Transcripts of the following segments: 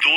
2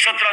17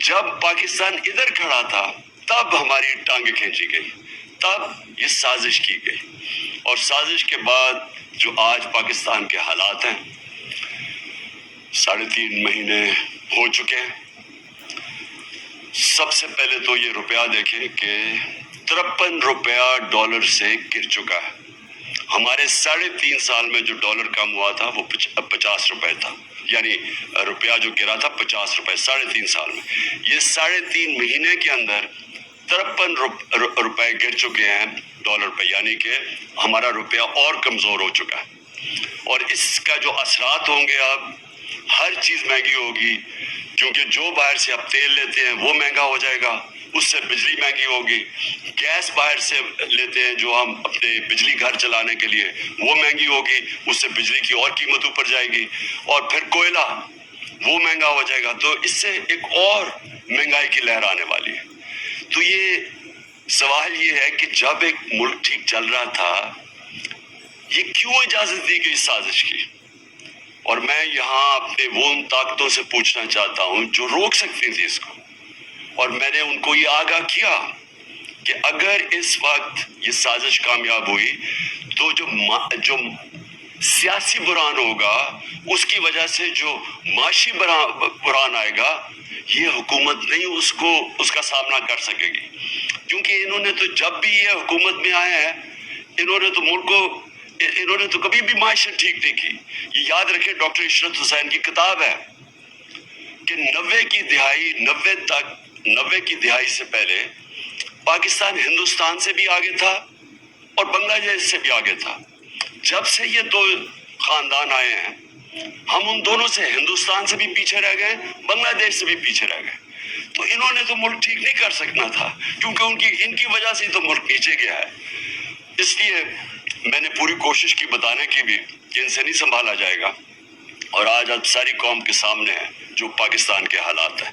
جب پاکستان ادھر کھڑا تھا تب ہماری ٹانگیں کھینچی گئی، تب یہ سازش کی گئی، اور سازش کے بعد جو آج پاکستان کے حالات ہیں، 3.5 مہینے ہو چکے ہیں۔ سب سے پہلے تو یہ روپیہ دیکھیں کہ 53 روپیہ ڈالر سے گر چکا ہے۔ ہمارے 3.5 سال میں جو ڈالر کم ہوا تھا وہ 50 روپے تھا، یعنی روپیہ جو گرا تھا 50 روپے 3.5 سال میں۔ یہ 3.5 مہینے کے اندر 53 روپے گر چکے ہیں ڈالر پہ، یعنی کہ ہمارا روپیہ اور کمزور ہو چکا ہے، اور اس کا جو اثرات ہوں گے، اب ہر چیز مہنگی ہوگی، کیونکہ جو باہر سے آپ تیل لیتے ہیں وہ مہنگا ہو جائے گا، اس سے بجلی مہنگی ہوگی، گیس باہر سے لیتے ہیں جو ہم اپنے بجلی گھر چلانے کے لیے وہ مہنگی ہوگی، اس سے بجلی کی اور قیمت اوپر جائے گی، اور پھر کوئلہ وہ مہنگا ہو جائے گا، تو اس سے ایک اور مہنگائی کی لہر آنے والی ہے۔ تو یہ سوال یہ ہے کہ جب ایک ملک ٹھیک چل رہا تھا، یہ کیوں اجازت دی گئی سازش کی؟ اور میں یہاں اپنے وہ ان طاقتوں سے پوچھنا چاہتا ہوں جو روک سکتی تھی اس کو، اور میں نے ان کو یہ آگاہ کیا کہ اگر اس وقت یہ سازش کامیاب ہوئی تو جو سیاسی بحران ہوگا، اس کی وجہ سے جو معاشی بحران آئے گا، یہ حکومت نہیں اس کا سامنا کر سکے گی، کیونکہ انہوں نے تو جب بھی یہ حکومت میں آئے ہیں، انہوں نے تو کبھی بھی معیشت ٹھیک نہیں کی۔ یہ یاد رکھیں، ڈاکٹر عشرت حسین کی کتاب ہے کہ 90 کی دہائی سے پہلے پاکستان ہندوستان سے بھی آگے تھا اور بنگلہ دیش سے بھی آگے تھا۔ جب سے یہ دو خاندان آئے ہیں، ہم ان دونوں سے، ہندوستان سے بھی پیچھے رہ گئے، بنگلہ دیش سے بھی پیچھے رہ گئے۔ تو انہوں نے تو ملک ٹھیک نہیں کر سکنا تھا، کیونکہ ان کی وجہ سے تو ملک نیچے گیا ہے۔ اس لیے میں نے پوری کوشش کی بتانے کی بھی کہ ان سے نہیں سنبھالا جائے گا، اور آج اب ساری قوم کے سامنے ہے جو پاکستان کے حالات ہیں،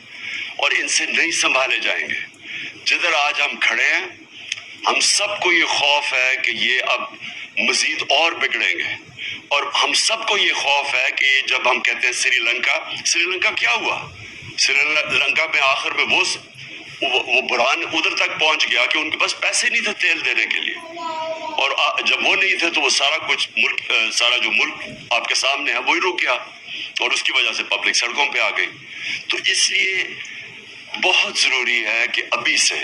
اور ان سے نہیں سنبھالے جائیں گے۔ جدھر آج ہم کھڑے ہیں، ہم سب کو یہ خوف ہے کہ یہ اب مزید اور بگڑیں گے، اور ہم سب کو یہ خوف ہے کہ جب ہم کہتے ہیں سری لنکا کیا ہوا؟ سری لنکا میں آخر میں وہ بحران ادھر تک پہنچ گیا کہ ان کے پاس پیسے نہیں تھے تیل دینے کے لیے، اور جب وہ نہیں تھے تو وہ سارا جو ملک آپ کے سامنے ہے وہی رک گیا، اور اس کی وجہ سے پبلک سڑکوں پہ آ گئی۔ تو اس لیے بہت ضروری ہے کہ ابھی سے،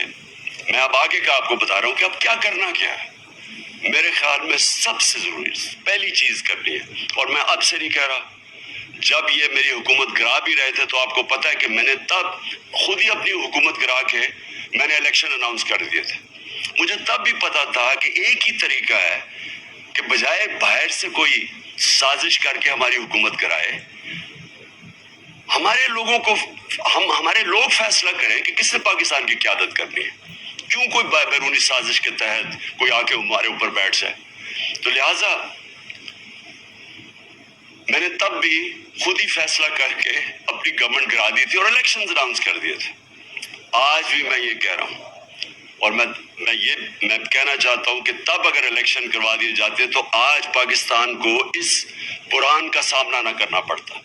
میں اب آگے کا آپ کو بتا رہا ہوں کہ اب کیا کرنا کیا ہے۔ میرے خیال میں سب سے ضروری پہلی چیز کرنی ہے، اور میں اب سے نہیں کہہ رہا، جب یہ میری حکومت گرا بھی رہے تھے تو آپ کو پتا ہے کہ میں نے تب خود ہی اپنی حکومت گرا کے میں نے الیکشن اناؤنس کر دیے تھے۔ مجھے تب بھی پتا تھا کہ ایک ہی طریقہ ہے کہ بجائے باہر سے کوئی سازش کر کے ہماری حکومت کرائے، ہمارے لوگ فیصلہ کریں کہ کس نے پاکستان کی قیادت کرنی ہے، کیوں کوئی بیرونی سازش کے تحت کوئی آ کے ہمارے اوپر بیٹھ جائے۔ تو لہٰذا میں نے تب بھی خود ہی فیصلہ کر کے اپنی گورنمنٹ گرا دی تھی اور الیکشن اناؤنس کر دیے تھے۔ آج بھی میں یہ کہہ رہا ہوں، اور میں کہنا چاہتا ہوں کہ تب اگر الیکشن کروا دیے جاتے تو آج پاکستان کو اس بحران کا سامنا نہ کرنا پڑتا۔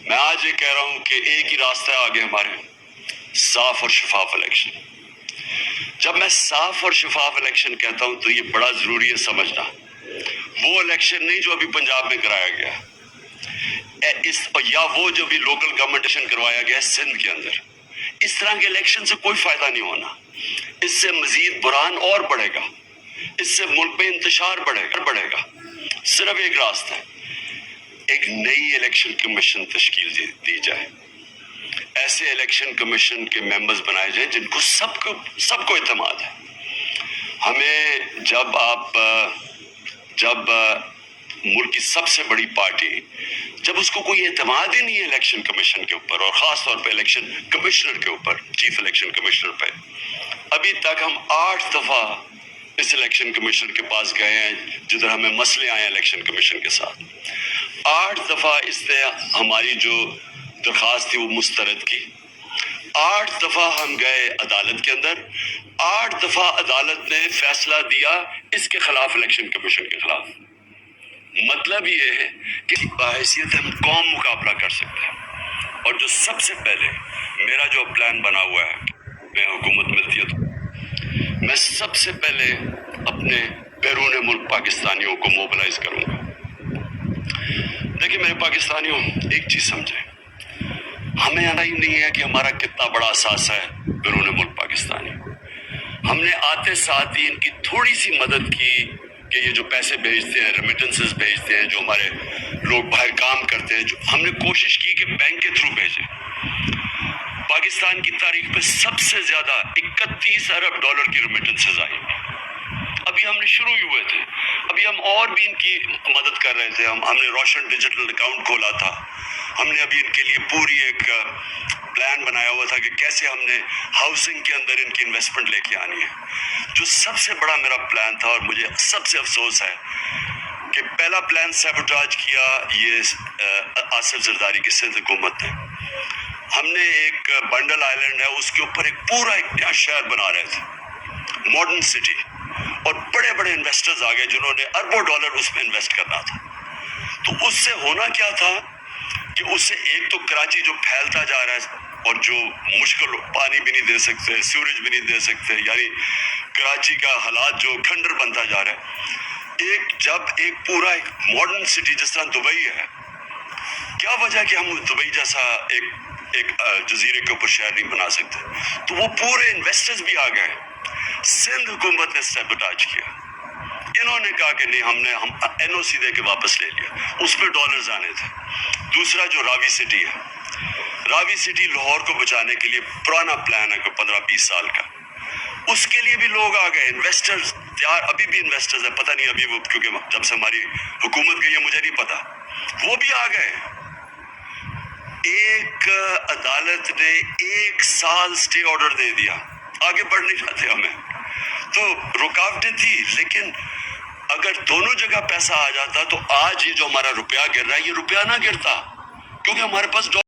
میں آج یہ کہہ رہا ہوں کہ ایک ہی راستہ ہے آگے ہمارے، صاف اور شفاف الیکشن۔ جب میں صاف اور شفاف الیکشن کہتا ہوں تو یہ بڑا ضروری ہے سمجھنا، وہ الیکشن نہیں جو ابھی پنجاب میں کرایا گیا، یا وہ جو بھی لوکل گورنمنٹ کروایا گیا ہے سندھ کے اندر۔ اس طرح کے الیکشن سے کوئی فائدہ نہیں ہونا، اس سے مزید بحران اور بڑھے گا، اس سے ملک میں انتشار بڑھے گا۔ صرف ایک راستہ ہے، ایک نئی الیکشن کمیشن تشکیل دی جائے، ایسے الیکشن کمیشن کے ممبرز بنائے جائیں جن کو سب کو اعتماد ہے۔ ہمیں جب ملک کی سب سے بڑی پارٹی، جب اس کو کوئی اعتماد ہی نہیں ہے الیکشن کمیشن کے اوپر، اور خاص طور پہ الیکشن کمشنر کے اوپر، چیف الیکشن کمشنر پہ، ابھی تک ہم 8 دفعہ اس الیکشن کمیشن کے پاس گئے ہیں جدھر ہمیں مسئلے آئے ہیں الیکشن کمیشن کے ساتھ، 8 دفعہ اس نے ہماری جو درخواست تھی وہ مسترد کی، 8 دفعہ ہم گئے عدالت کے اندر، 8 دفعہ عدالت نے فیصلہ دیا اس کے خلاف، الیکشن کمیشن کے خلاف۔ مطلب یہ ہے کہ بحیثیت ہم قوم مقابلہ کر سکتے ہیں، اور جو سب سے پہلے میرا جو پلان بنا ہوا ہے، میں حکومت ملتی ہے تو میں سب سے پہلے اپنے بیرون ملک پاکستانیوں کو موبلائز کروں گا. دیکھیں میرے پاکستانیوں، ایک چیز سمجھیں، ہمیں آنا ہی نہیں ہے کہ ہمارا کتنا بڑا اثاثہ ہے بیرون ملک پاکستانی. ہم نے آتے ساتھ ہی ان کی تھوڑی سی مدد کی کہ یہ جو پیسے بھیجتے ہیں، ریمیٹنسز بھیجتے ہیں، جو ہمارے لوگ باہر کام کرتے ہیں، جو ہم نے کوشش کی کہ بینک کے تھرو بھیجیں. پاکستان کی تاریخ میں سب سے زیادہ 31 ارب ڈالر کی ریمیٹنسز آئی. ابھی ہم نے شروع ہی ہوئے تھے، ابھی ہم اور بھی ان کی مدد کر رہے تھے. ہم نے روشن ڈیجیٹل اکاؤنٹ کھولا تھا. ہم نے ابھی ان کے لیے پوری ایک پلان بنایا ہوا تھا کہ کیسے ہم نے ہاؤسنگ کے اندر ان کی انویسٹمنٹ لے کے آنی ہے. جو سب سے بڑا میرا پلان تھا، اور مجھے سب سے افسوس ہے کہ پہلا پلان سیبوٹاج کیا یہ آصف زرداری کی سندھ حکومت نے. ہم نے ایک بنڈل آئلینڈ ہے، اس کے اوپر ایک پورا ایک نیا شہر بنا رہے تھے، ماڈرن سٹی، اور بڑے بڑے انویسٹرز آ گئے جنہوں نے اربوں ڈالر اس میں انویسٹ کرنا تھا. تو اس سے ہونا کیا تھا کہ اس سے ایک تو کراچی جو پھیلتا جا رہا ہے اور جو مشکل، پانی بھی نہیں دے سکتے، سیوریج بھی نہیں دے سکتے، یعنی کراچی کا حالات جو کھنڈر بنتا جا رہا ہے. جب ایک پورا ایک ماڈرن سٹی جس طرح دبئی ہے، کیا وجہ کہ ہم دبئی جیسا ایک جزیرے کے اوپر شہر نہیں بنا سکتے؟ تو وہ پورے انویسٹرز بھی آ گئے. سندھ حکومت نے سیبوٹاج کیا. انہوں نے کہا کہ نہیں، ہم این او سی دے کے واپس لے لیا. اس پہ ڈالرز آنے تھے. دوسرا جو راوی سٹی ہے، راوی سٹی لاہور کو بچانے کے لیے پرانا پلان ہے کہ 15-20 سال کا. اس کے لیے بھی لوگ آ گئے، انویسٹرز تیار. ابھی بھی انویسٹرز ہیں، پتہ نہیں ابھی وہ، کیونکہ جب سے ہماری حکومت گئی ہے مجھے نہیں پتا، وہ بھی آ گئے. ایک عدالت نے 1 سال سٹے آرڈر دے دیا. آگے بڑھ نہیں جاتے ہمیں، تو رکاوٹیں تھی. لیکن اگر دونوں جگہ پیسہ آ جاتا تو آج یہ جو ہمارا روپیہ گر رہا ہے، یہ روپیہ نہ گرتا، کیونکہ ہمارے پاس